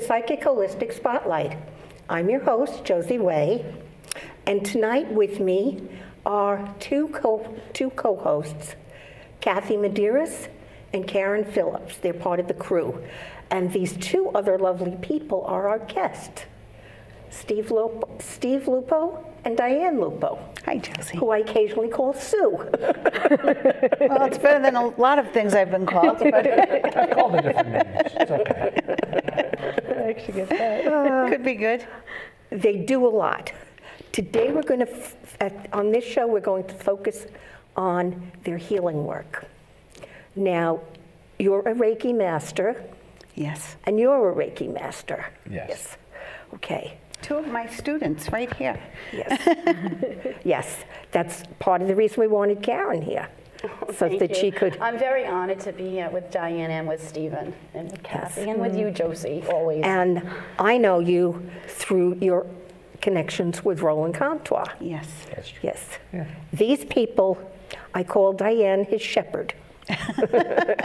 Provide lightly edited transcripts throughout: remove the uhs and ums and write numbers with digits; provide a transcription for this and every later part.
Psychic Holistic Spotlight. I'm your host, Josie Way, and tonight with me are two co-hosts, Kathy Medeiros and Karen Phillips. They're part of the crew. And these two other lovely people are our guests, Steve Lupo and Diane Lupo. Hi, Josie. Who I occasionally call Sue. Well, it's better than a lot of things I've been called. But I've called it different names. It's okay. I actually get that. Could be good. They do a lot. Today we're going to, on this show, we're going to focus on their healing work. Now, you're a Reiki master. Yes. And you're a Reiki master. Yes. Okay. Two of my students right here. Yes. Yes. That's part of the reason we wanted Karen here. So that she could. I'm very honored to be here with Diane and with Stephen and with Kathy and with you, Josie, always. And I know you through your connections with Roland Comtois. Yes. That's true. Yes. Yeah. These people, I call Diane his shepherd.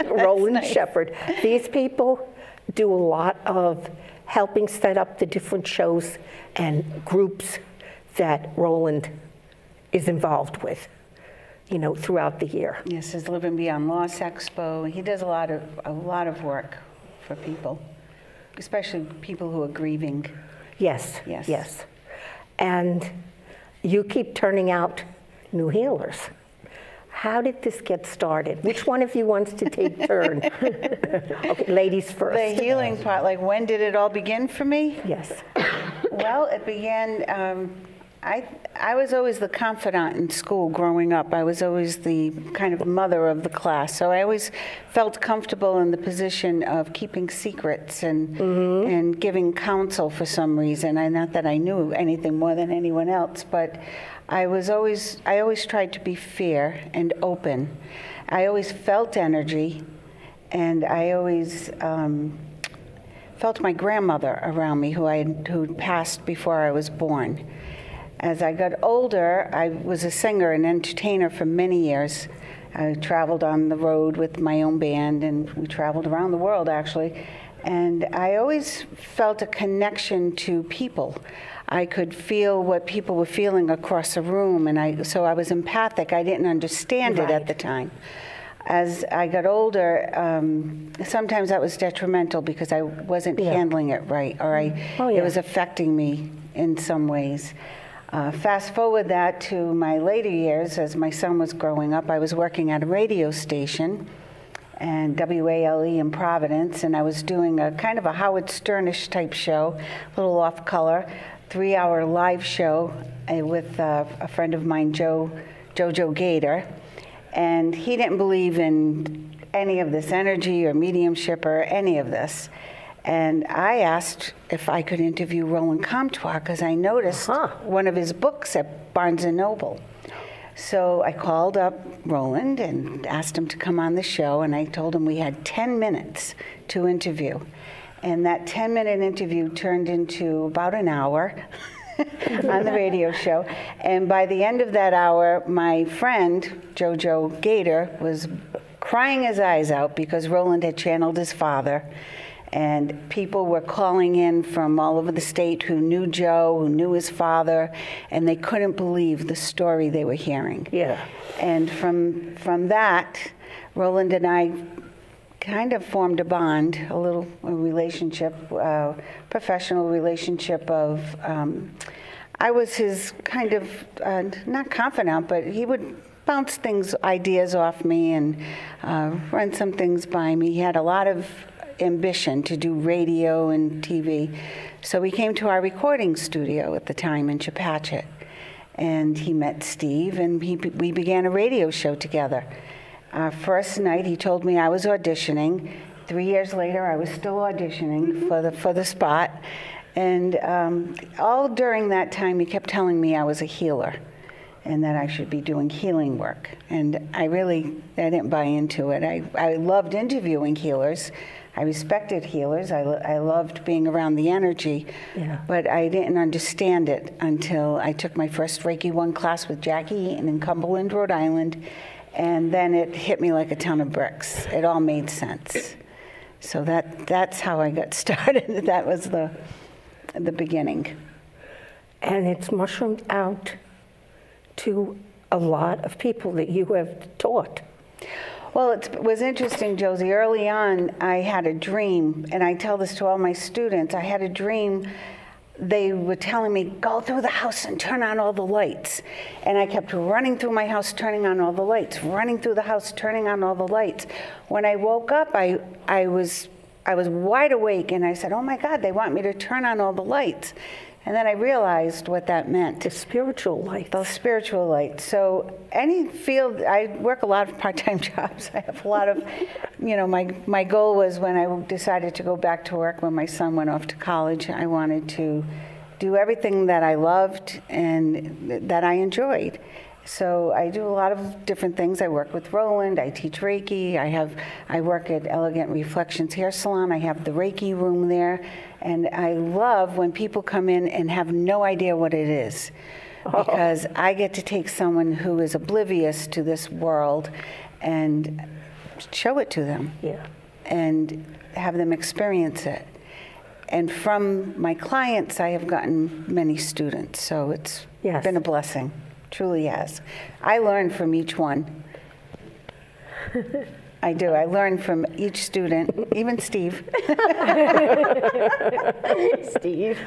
Roland nice. Shepherd. These people do a lot of helping set up the different shows and groups that Roland is involved with, you know, throughout the year. Yes, his Living Beyond Loss Expo. He does a lot of work for people, especially people who are grieving. Yes. Yes. Yes. And you keep turning out new healers. How did this get started? Which one of you wants to take turn? Okay, ladies first. The healing part, like when did it all begin for me? Yes. Well, it began, I was always the confidant in school growing up. I was always the kind of mother of the class. So I always felt comfortable in the position of keeping secrets and giving counsel for some reason. Not that I knew anything more than anyone else, but I always tried to be fair and open. I always felt energy, and I always felt my grandmother around me, who passed before I was born. As I got older, I was a singer and entertainer for many years. I traveled on the road with my own band, and we traveled around the world, actually. And I always felt a connection to people. I could feel what people were feeling across a room, and so I was empathic. I didn't understand it at the time. As I got older, sometimes that was detrimental because I wasn't handling it right, or it was affecting me in some ways. Fast forward that to my later years, as my son was growing up, I was working at a radio station, and WALE in Providence, and I was doing a kind of a Howard Sternish type show, a little off color, 3-hour live show with a friend of mine, Jojo Gator, and he didn't believe in any of this energy or mediumship or any of this. And I asked if I could interview Roland Comtois because I noticed one of his books at Barnes & Noble. So I called up Roland and asked him to come on the show, and I told him we had 10 minutes to interview. And that 10-minute interview turned into about an hour on the radio show. And by the end of that hour, my friend, Jojo Gator, was crying his eyes out because Roland had channeled his father. And people were calling in from all over the state who knew Joe, who knew his father, and they couldn't believe the story they were hearing. Yeah. And from that, Roland and I kind of formed a bond, a relationship, professional relationship of, I was his kind of, not confidant, but he would bounce ideas off me and run some things by me. He had a lot of ambition to do radio and TV. So we came to our recording studio at the time in Chepachet, and he met Steve, and we began a radio show together. Our first night, he told me I was auditioning. 3 years later, I was still auditioning for the spot. And all during that time, he kept telling me I was a healer and that I should be doing healing work. And I didn't buy into it. I loved interviewing healers. I respected healers. I loved being around the energy, but I didn't understand it until I took my first Reiki 1 class with Jackie Eaton in Cumberland, Rhode Island, and then it hit me like a ton of bricks. It all made sense. So that's how I got started. That was the beginning. And it's mushroomed out to a lot of people that you have taught. Well, it was interesting, Josie. Early on, I had a dream, and I tell this to all my students. I had a dream. They were telling me, go through the house and turn on all the lights. And I kept running through my house, turning on all the lights, running through the house, turning on all the lights. When I woke up, I was wide awake, and I said, oh my God, they want me to turn on all the lights. And then I realized what that meant. The spiritual light. The spiritual light. So any field, I work a lot of part-time jobs. I have a lot of, my goal was when I decided to go back to work when my son went off to college, I wanted to do everything that I loved and that I enjoyed. So I do a lot of different things. I work with Roland, I teach Reiki, I work at Elegant Reflections Hair Salon, I have the Reiki room there, and I love when people come in and have no idea what it is, because I get to take someone who is oblivious to this world and show it to them, and have them experience it. And from my clients, I have gotten many students, so it's been a blessing. Truly has. I learn from each one. I do. I learn from each student, even Steve. Steve.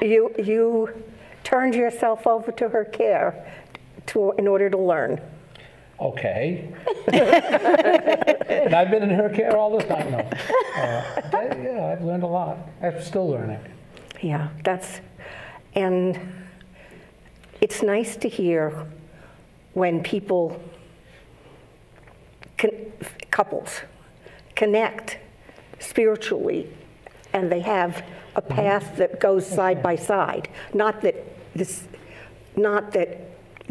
You turned yourself over to her care in order to learn. Okay. And I've been in her care all the time. No. Yeah, I've learned a lot. I'm still learning. Yeah, and it's nice to hear when people, couples, connect spiritually, and they have a path that goes side by side. Not that this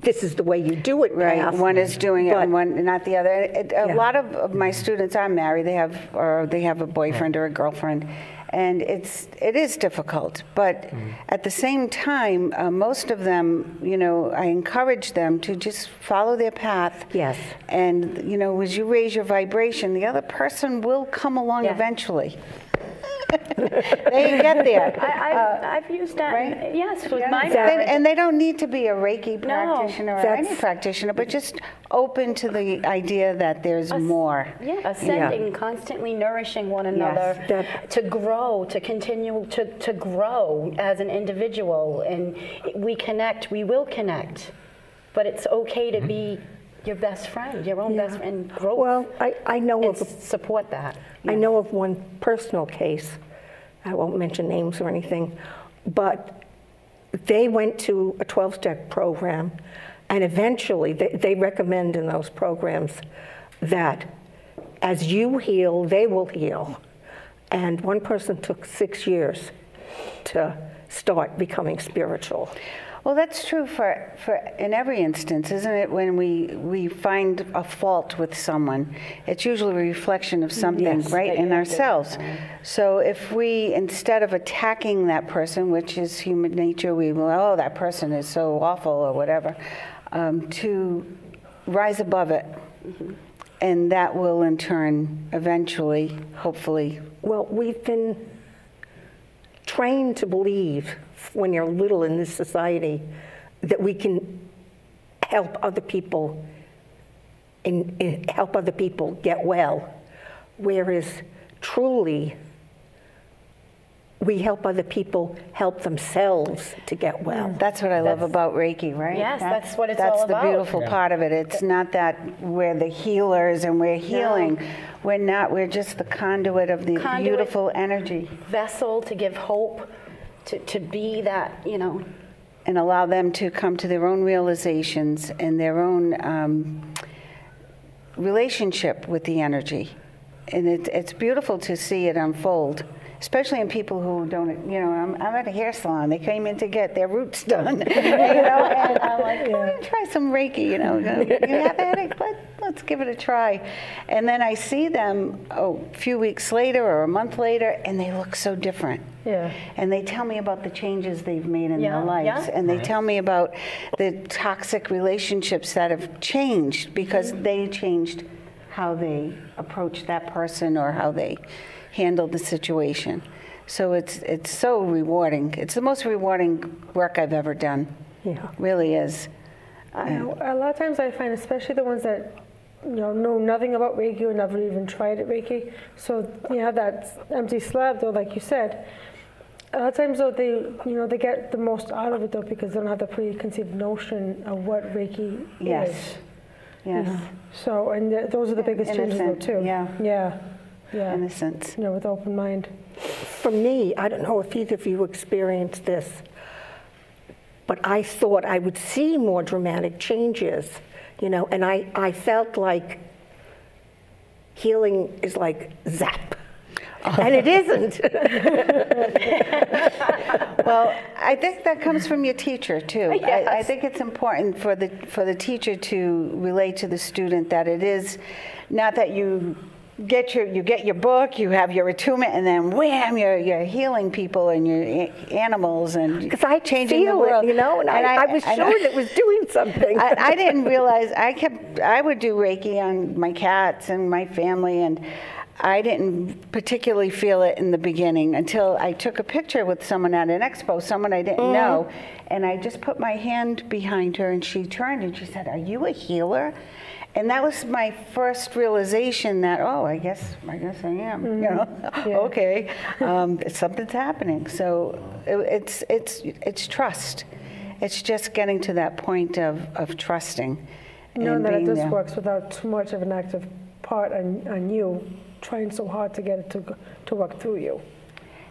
is the way you do it. Right. Path, one is doing it, and one not the other. A lot of my students are married. They have a boyfriend or a girlfriend. And it is difficult, but at the same time, most of them, I encourage them to just follow their path. Yes. And, as you raise your vibration, the other person will come along eventually. They get there. I've used that. Right? Yes, with my marriage. And they don't need to be a Reiki practitioner or any practitioner, but just open to the idea that there's more. Yeah, ascending, constantly nourishing one another, to grow, to continue to grow as an individual. And we will connect. But it's okay to be your best friend, your own best friend, grow. Well, I know support that. I know of one personal case. I won't mention names or anything, but they went to a 12-step program, and eventually they recommend in those programs that as you heal, they will heal. And one person took 6 years to start becoming spiritual. Well, that's true for in every instance, isn't it? When we find a fault with someone, it's usually a reflection of something in ourselves. So if we, instead of attacking that person, which is human nature, we will, oh, that person is so awful or whatever, to rise above it. And that will in turn eventually, hopefully. Well, we've been trained to believe when you're little in this society that we can help other people help other people get well, whereas truly we help other people help themselves to get well. That's what I love about Reiki, right? Yes, that's what it's all about. That's the beautiful part of it. It's not that we're the healers and we're healing. No. We're not. We're just the conduit of the beautiful energy. Vessel to give hope, to be that, And allow them to come to their own realizations and their own relationship with the energy. And it's beautiful to see it unfold. Especially in people who don't, I'm at a hair salon. They came in to get their roots done, and I'm like, try some Reiki, you have a headache? Let's give it a try. And then I see them a few weeks later or a month later, and they look so different. Yeah. And they tell me about the changes they've made in their lives, and they tell me about the toxic relationships that have changed because they changed how they approach that person or how they handle the situation. So it's so rewarding. It's the most rewarding work I've ever done. Yeah. Really is. You know, a lot of times I find, especially the ones that know nothing about Reiki or never even tried it Reiki, so you have that empty slab though, like you said. A lot of times though, they get the most out of it though because they don't have the preconceived notion of what Reiki is. Yes. Yes. So, and those are the biggest changes though too. Yeah. Yeah. Yeah. Innocence. You know, with open mind. For me, I don't know if either of you experienced this, but I thought I would see more dramatic changes, you know, and I felt like healing is like zap. And it isn't. Well, I think that comes from your teacher too. Yes. I think it's important for the teacher to relate to the student that it is not that you get your book, you have your attunement, and then wham, you're healing people and your animals and because I changing feel the world. it, you know, and I was sure it was doing something. I didn't realize I would do Reiki on my cats and my family, and I didn't particularly feel it in the beginning until I took a picture with someone at an expo, someone I didn't know, and I just put my hand behind her and she turned and she said, "Are you a healer?" And that was my first realization that, oh, I guess I am, you know, okay, something's happening. So it's trust. It's just getting to that point of trusting. Knowing that being this there. works without too much of an active part on you, trying so hard to get it to work through you.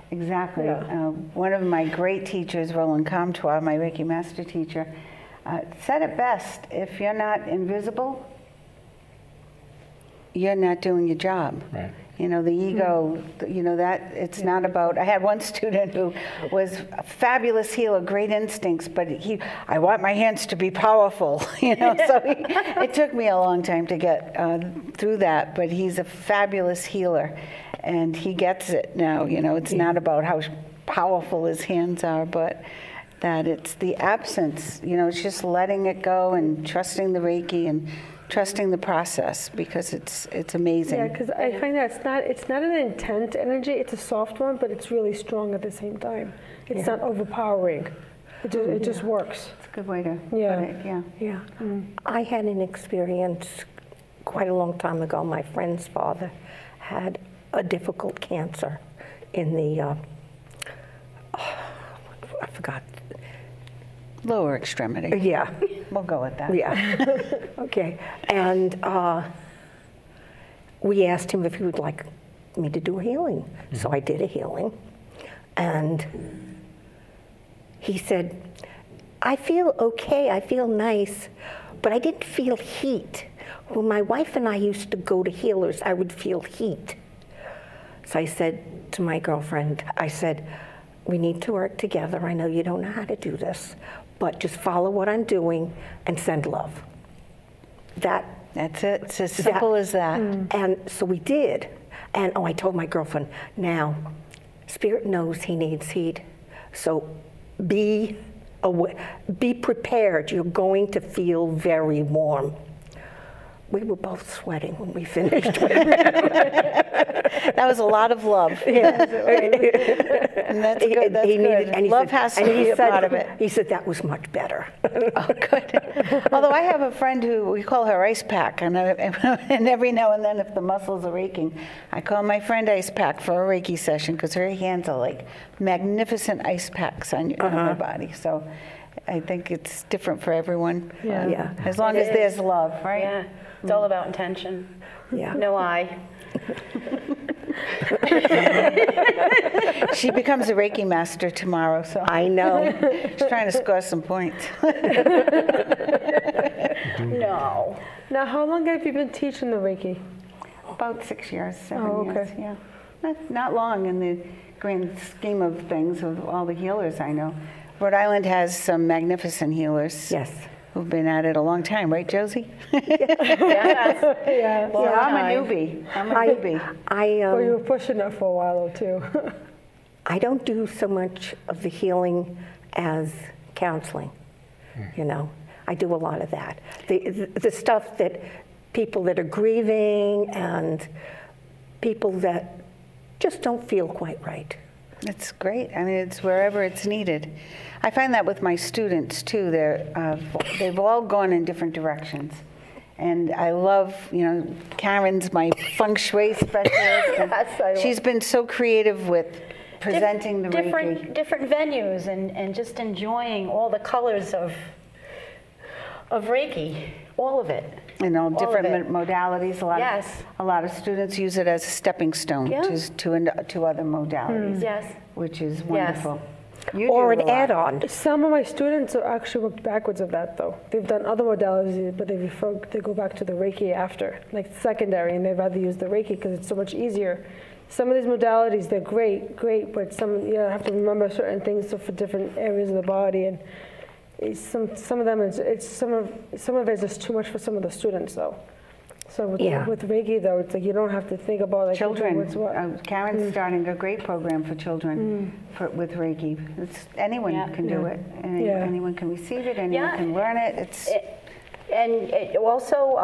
Exactly. Yeah. One of my great teachers, Roland Comtois, my Reiki master teacher, said it best: if you're not invisible, you're not doing your job. Right. You know, the ego, you know, that it's not about, I had one student who was a fabulous healer, great instincts, but I want my hands to be powerful, you know, so it took me a long time to get through that, but he's a fabulous healer and he gets it now, you know, it's not about how powerful his hands are, but that it's the absence, you know, it's just letting it go and trusting the Reiki and trusting the process because it's amazing. Yeah, because I find that it's not an intent energy, it's a soft one, but it's really strong at the same time. It's not overpowering. It just works. It's a good way to put Yeah. it, yeah. Yeah. I had an experience quite a long time ago. My friend's father had a difficult cancer in the, I forgot. Lower extremity. Yeah. We'll go with that. Yeah. Okay. And we asked him if he would like me to do a healing. So I did a healing. And he said, I feel okay, I feel nice, but I didn't feel heat. When my wife and I used to go to healers, I would feel heat. So I said to my girlfriend, I said, we need to work together. I know you don't know how to do this, but just follow what I'm doing and send love. That's it. It's as simple as that. And so we did. And I told my girlfriend, now, Spirit knows he needs heat. So be prepared. You're going to feel very warm. We were both sweating when we finished with it. That was a lot of love. Yeah. And that's good. That's good. Love has to be a part of it. He said that was much better. Oh, good. Although I have a friend who, we call her Ice Pack, and every now and then if the muscles are aching, I call my friend Ice Pack for a Reiki session because her hands are like magnificent ice packs on her body. So I think it's different for everyone. Yeah. Yeah. As long as there's love, right? Yeah, it's all about intention. Yeah. No I. She becomes a Reiki master tomorrow, so I know. she's trying to score some points. No. Now, how long have you been teaching the Reiki? About 6 years, 7 Oh, years, okay. yeah. Not long in the grand scheme of things of all the healers I know. Rhode Island has some magnificent healers. Yes. Who've been at it a long time, right, Josie? Yes. Yeah. Well, Yeah. I'm a newbie. Well, you were pushing it for a while, too. I don't do so much of the healing as counseling, you know. I do a lot of that. The stuff that people that are grieving and people that just don't feel quite right. It's great. I mean, it's wherever it's needed. I find that with my students too. They've all gone in different directions. And I love, Karen's my feng shui specialist. She's been so creative with presenting the Reiki. Different venues and just enjoying all the colors of Reiki, all of it. Different modalities. A lot of students use it as a stepping stone to other modalities. Yes. Which is wonderful. Yes. Or an add-on. Some of my students are actually worked backwards of that, though. They've done other modalities, but they go back to the Reiki after, like secondary, and they'd rather use the Reiki because it's so much easier. Some of these modalities, they're great, but some you have to remember certain things for different areas of the body, and some of them some of it is just too much for some of the students, though. So with Reiki, though, it's like you don't have to think about like children. What's what. Karen's starting a great program for children with Reiki. Anyone can do it. Anyone can receive it. Anyone can learn it. And also,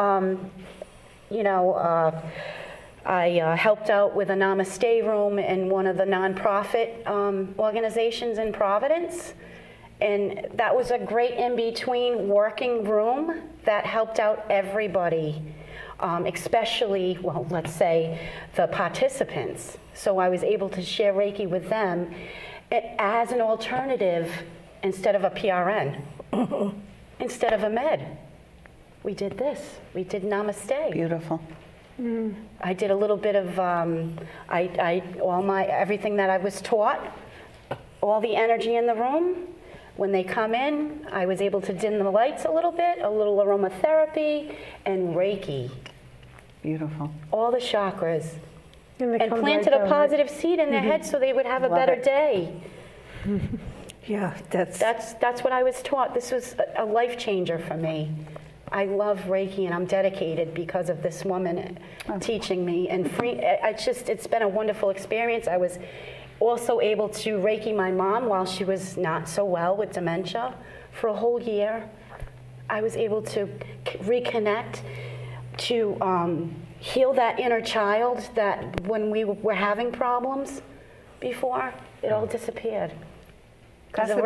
I helped out with a Namaste room in one of the nonprofit organizations in Providence. And that was a great in-between working room that helped out everybody. Especially, let's say, the participants. So I was able to share Reiki with them as an alternative instead of a PRN, instead of a med. We did this. We did Namaste. Beautiful. I did a little bit of everything that I was taught, all the energy in the room. When they come in, I was able to dim the lights a little bit, a little aromatherapy, and Reiki. Beautiful. All the chakras. And planted a positive seed in their head so they would have a better day. Yeah, that's what I was taught. This was a life changer for me. I love Reiki, and I'm dedicated because of this woman teaching me. And it's been a wonderful experience. I was also able to Reiki my mom while she was not so well with dementia for a whole year. I was able to reconnect, to heal that inner child that when we were having problems before, it all disappeared. That's the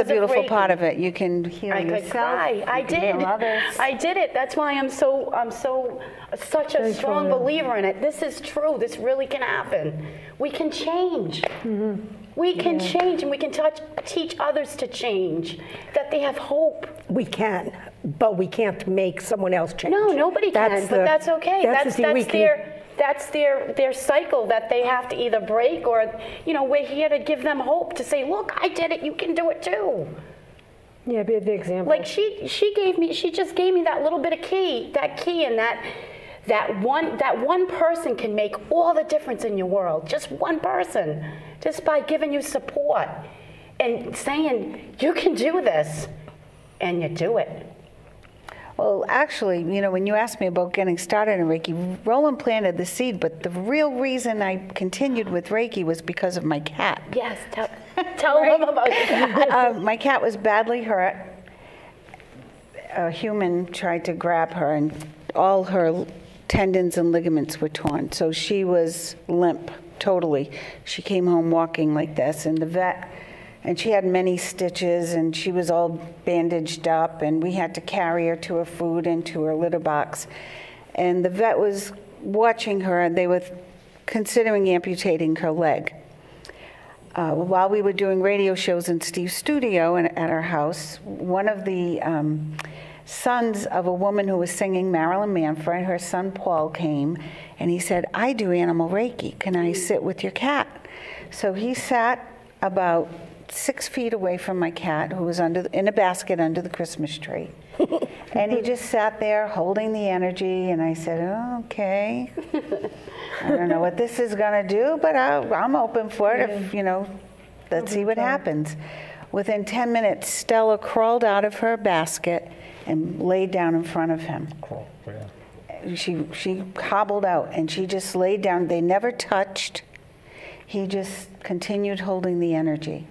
beautiful part of it. You can heal yourself. I could cry. I did. Heal others. I did it. That's why I'm such a strong believer in it. This is true. This really can happen. We can change. We can change, and we can teach others to change, that they have hope. We can, but we can't make someone else change. No, nobody can, but that's okay. That's their cycle that they have to either break or, we're here to give them hope, to say, look, I did it, you can do it too. Yeah, be a big example. Like she just gave me that little bit of key, and that one person can make all the difference in your world. Just one person, just by giving you support and saying, you can do this, and you do it. Well, actually, when you asked me about getting started in Reiki, Roland planted the seed, but the real reason I continued with Reiki was because of my cat. Yes, tell them about that. My cat was badly hurt. A human tried to grab her, and all her tendons and ligaments were torn. So she was limp, totally. She came home walking like this, and the vet, and she had many stitches, and she was all bandaged up, and we had to carry her to her food and to her litter box. And the vet was watching her, and they were considering amputating her leg. While we were doing radio shows in Steve's studio and at our house, one of the sons of a woman who was singing, Marilyn Manfred, her son Paul came, and he said, I do animal Reiki. Can I sit with your cat? So he sat about 6 feet away from my cat, who was in a basket under the Christmas tree. And he just sat there holding the energy, and I said, oh, okay. I don't know what this is going to do, but I'm open for it. If, let's see what happens. Within 10 minutes, Stella crawled out of her basket and laid down in front of him. Cool. Yeah. She hobbled out, and she just laid down. They never touched. He just continued holding the energy.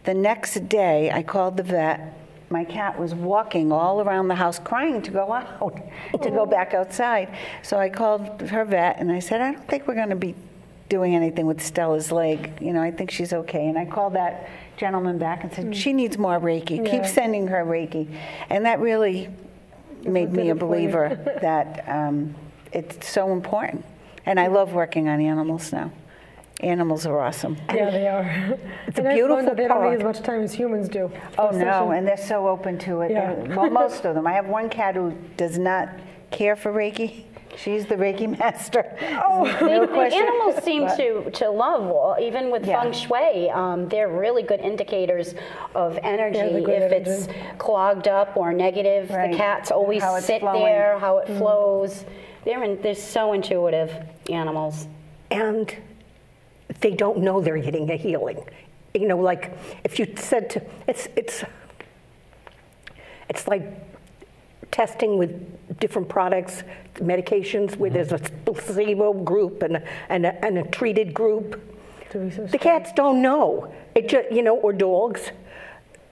The next day, I called the vet, my cat was walking all around the house crying to go out, to go back outside. So I called her vet and I said, I don't think we're going to be doing anything with Stella's leg. You know, I think she's okay. And I called that gentleman back and said, she needs more Reiki. Yeah. Keep sending her Reiki. And that really made me a believer that it's so important. And I love working on animals now. Animals are awesome. Yeah, they are. It's a and beautiful I found that they don't part. need as much time as humans do. Oh, no, and they're so open to it. Yeah. Well, most of them. I have one cat who does not care for Reiki. She's the Reiki master. Oh, no The question. animals seem to love, well, even with Yeah. feng shui, they're really good indicators of energy. Yeah, they're good If energy. it's clogged up or negative, Right. the cats always How it's sit flowing. there, how it flows. They're so intuitive, animals. And they don't know they're getting a healing. You know, like if you said to, it's like testing with different products, medications, where there's a placebo group and a treated group. The cats don't know. It just, you know, or dogs.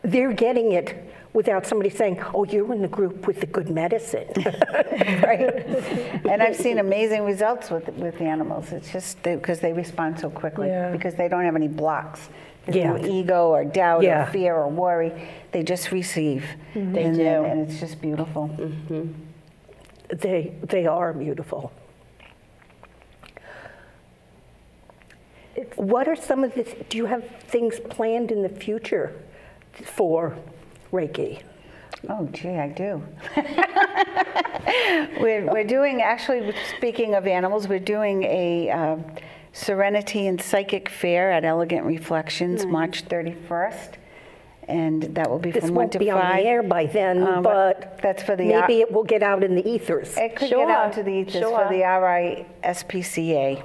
They're getting it without somebody saying, oh, you're in the group with the good medicine. Right. And I've seen amazing results with animals. It's just because they respond so quickly, Yeah. because they don't have any blocks. There's Yeah. no ego or doubt Yeah. or fear or worry. They just receive. They and, do. And it's just beautiful. They are beautiful. What are some of the, do you have things planned in the future for Reiki? Oh, gee, I do. We're doing, actually, speaking of animals, we're doing a Serenity and Psychic Fair at Elegant Reflections, March 31st. And that will be This from 1 won't to be 5. on the air by then, but that's for the maybe it will get out in the ethers. It could Sure, get out to the ethers sure. for the RISPCA.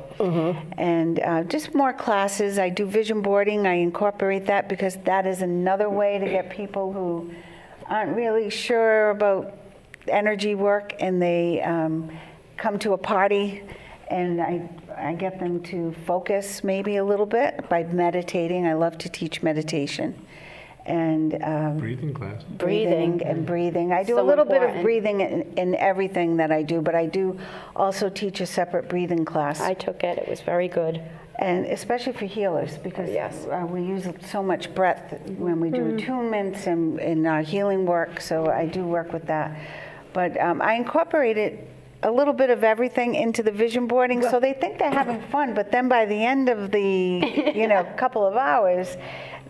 And just more classes. I do vision boarding. I incorporate that because that is another way to get people who aren't really sure about energy work, and they come to a party, and I get them to focus maybe a little bit by meditating. I love to teach meditation. And Breathing class. breathing and breathing. I do So a little bit of important. breathing in everything that I do, but I do also teach a separate breathing class. I took it. It was very good. And especially for healers, because Yes. we use so much breath when we do attunements and in our healing work, so I do work with that. But I incorporated a little bit of everything into the vision boarding, so they think they're having fun, but then by the end of the couple of hours,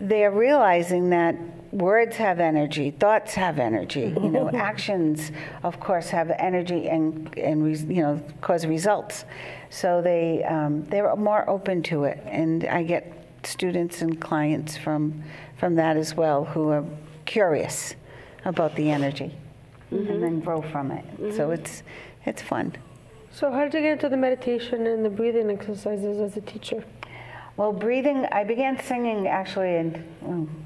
they're realizing that words have energy, thoughts have energy, actions, of course, have energy and cause results. So they're more open to it, and I get students and clients from that as well who are curious about the energy and then grow from it. So it's fun. So how did you get into the meditation and the breathing exercises as a teacher? Well, breathing, I began singing actually, and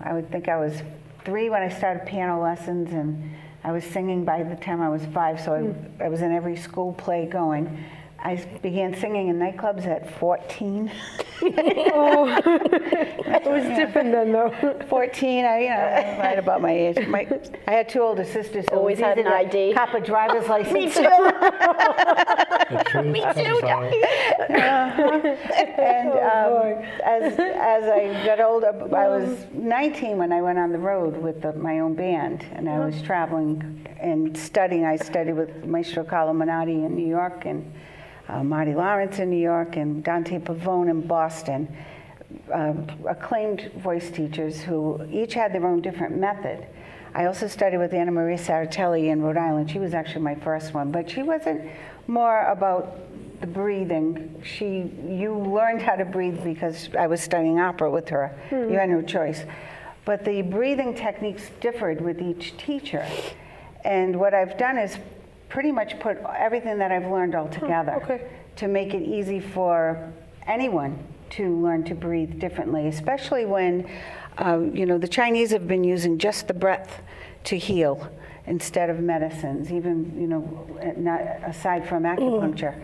I would think I was 3 when I started piano lessons, and I was singing by the time I was 5, so I was in every school play going. I began singing in nightclubs at 14. Oh, it was different then, though. 14, I'm right about my age. I had 2 older sisters, so Always it was had easy an to ID. cop a driver's license. Me too. The truth comes out. And boy. as I got older, I was 19 when I went on the road with my own band, and I was traveling and studying. I studied with Maestro Carlo Menotti in New York, and Marty Lawrence in New York, and Dante Pavone in Boston, acclaimed voice teachers who each had their own different method. I also studied with Anna Maria Saratelli in Rhode Island. She was actually my first one, but she wasn't more about the breathing. You learned how to breathe because I was studying opera with her. You had no choice. But the breathing techniques differed with each teacher. And what I've done is pretty much put everything that I've learned all together to make it easy for anyone to learn to breathe differently, especially when, the Chinese have been using just the breath to heal instead of medicines, even, you know, not aside from acupuncture.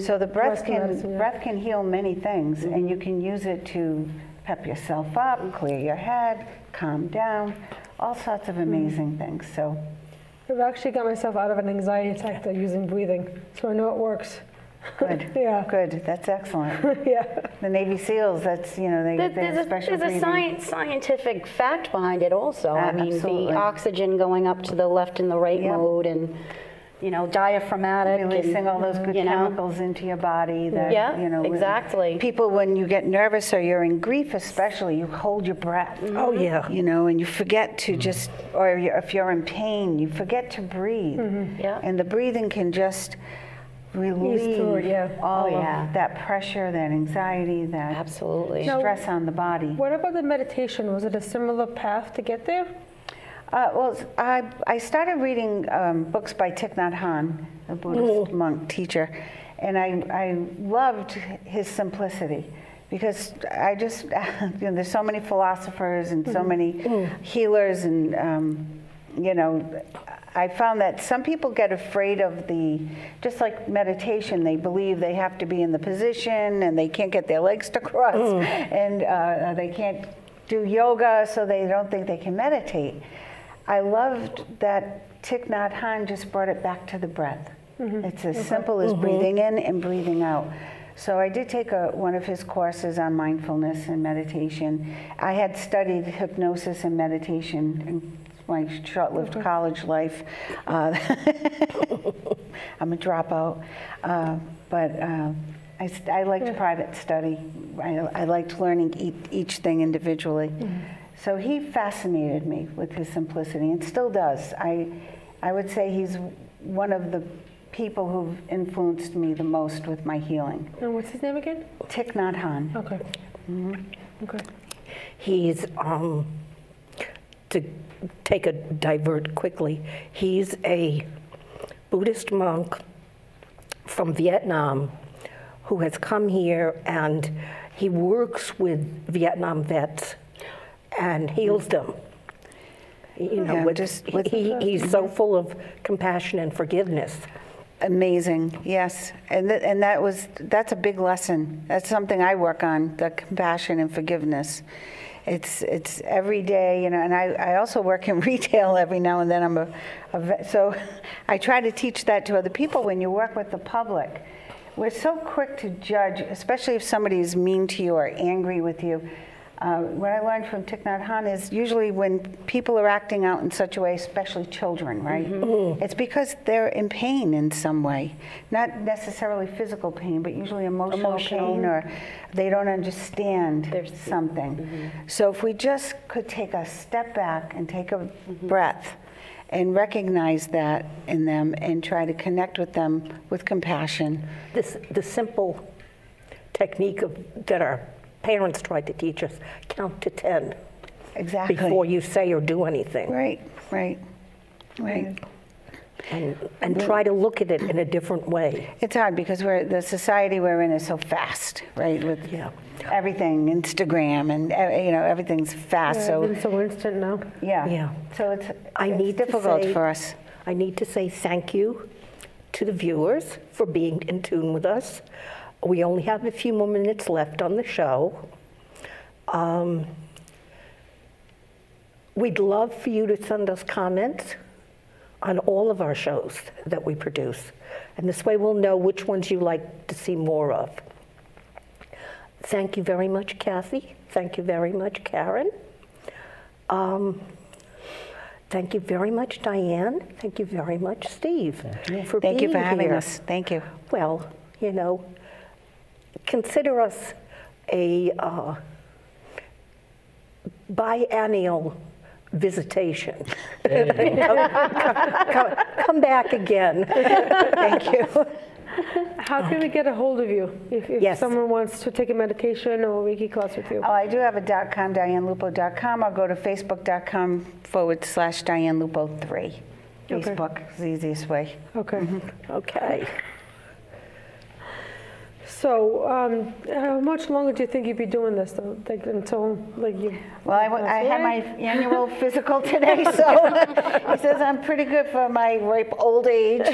So the breath can heal many things, and you can use it to pep yourself up, clear your head, calm down, all sorts of amazing things. So I've actually got myself out of an anxiety attack by using breathing, so I know it works. good, Yeah. good, that's excellent. Yeah. The Navy SEALs, that's, you know, they have special There's a breathing. scientific fact behind it also. I mean, Absolutely. the oxygen going up to the left and the right mode, and, you know, diaphragmatic. Releasing and, all those good you know. chemicals into your body. That, Yeah, you know, exactly. People, when you get nervous or you're in grief especially, you hold your breath. Oh, yeah. You know, and you forget to just, or if you're in pain, you forget to breathe. Yeah. And the breathing can just relieve through it, yeah. all Oh, yeah. of that pressure, that anxiety, that Absolutely. stress on the body. What about the meditation? Was it a similar path to get there? Well, I started reading books by Thich Nhat Hanh, a Buddhist monk teacher, and I loved his simplicity, because I just, you know, there's so many philosophers and so many healers, and you know, I found that some people get afraid of just like meditation, they believe they have to be in the position and they can't get their legs to cross, and they can't do yoga, so they don't think they can meditate. I loved that Thich Nhat Hanh just brought it back to the breath. It's as simple as breathing in and breathing out. So I did take one of his courses on mindfulness and meditation. I had studied hypnosis and meditation in my short-lived college life. I'm a dropout, but I liked private study. I liked learning each thing individually. So he fascinated me with his simplicity, and still does. I would say he's one of the people who've influenced me the most with my healing. And what's his name again? Thich Nhat Hanh. Okay. Okay. He's, to take a divert quickly, he's a Buddhist monk from Vietnam who has come here, and he works with Vietnam vets and heals them. You know, Yeah, he's so full of compassion and forgiveness. Amazing, yes, and that's a big lesson. That's something I work on: the compassion and forgiveness. It's every day, you know. And I also work in retail every now and then. I'm a vet, so I try to teach that to other people. When you work with the public, we're so quick to judge, especially if somebody is mean to you or angry with you. What I learned from Thich Nhat Hanh is usually when people are acting out in such a way, especially children, right? It's because they're in pain in some way. Not necessarily physical pain, but usually emotional pain, or they don't understand something. So if we just could take a step back and take a breath and recognize that in them and try to connect with them with compassion. The simple technique that our parents tried to teach us, count to 10. Exactly. Before you say or do anything. Right. And try to look at it in a different way. It's hard because the society we're in is so fast, right? With everything, Instagram, and you know, everything's fast. So It's so instant now. yeah. So it's difficult difficult for us. I need to say thank you to the viewers for being in tune with us. We only have a few more minutes left on the show. We'd love for you to send us comments on all of our shows that we produce. And this way we'll know which ones you like to see more of. Thank you very much, Kathy. Thank you very much, Karen. Thank you very much, Diane. Thank you very much, Steve, for being Thank you for having here. us. Thank you. Well, you know, consider us a biennial visitation. Come back again. Thank you. How can we get a hold of you if someone wants to take a meditation or a Reiki class with you? Oh, I do have a .com, DianeLupo.com. I'll go to Facebook.com/DianeLupo3. Facebook is the easiest way. Okay. Okay. So, how much longer do you think you'd be doing this, though? Like until, like you? Well, I had my annual physical today, so he says I'm pretty good for my ripe old age.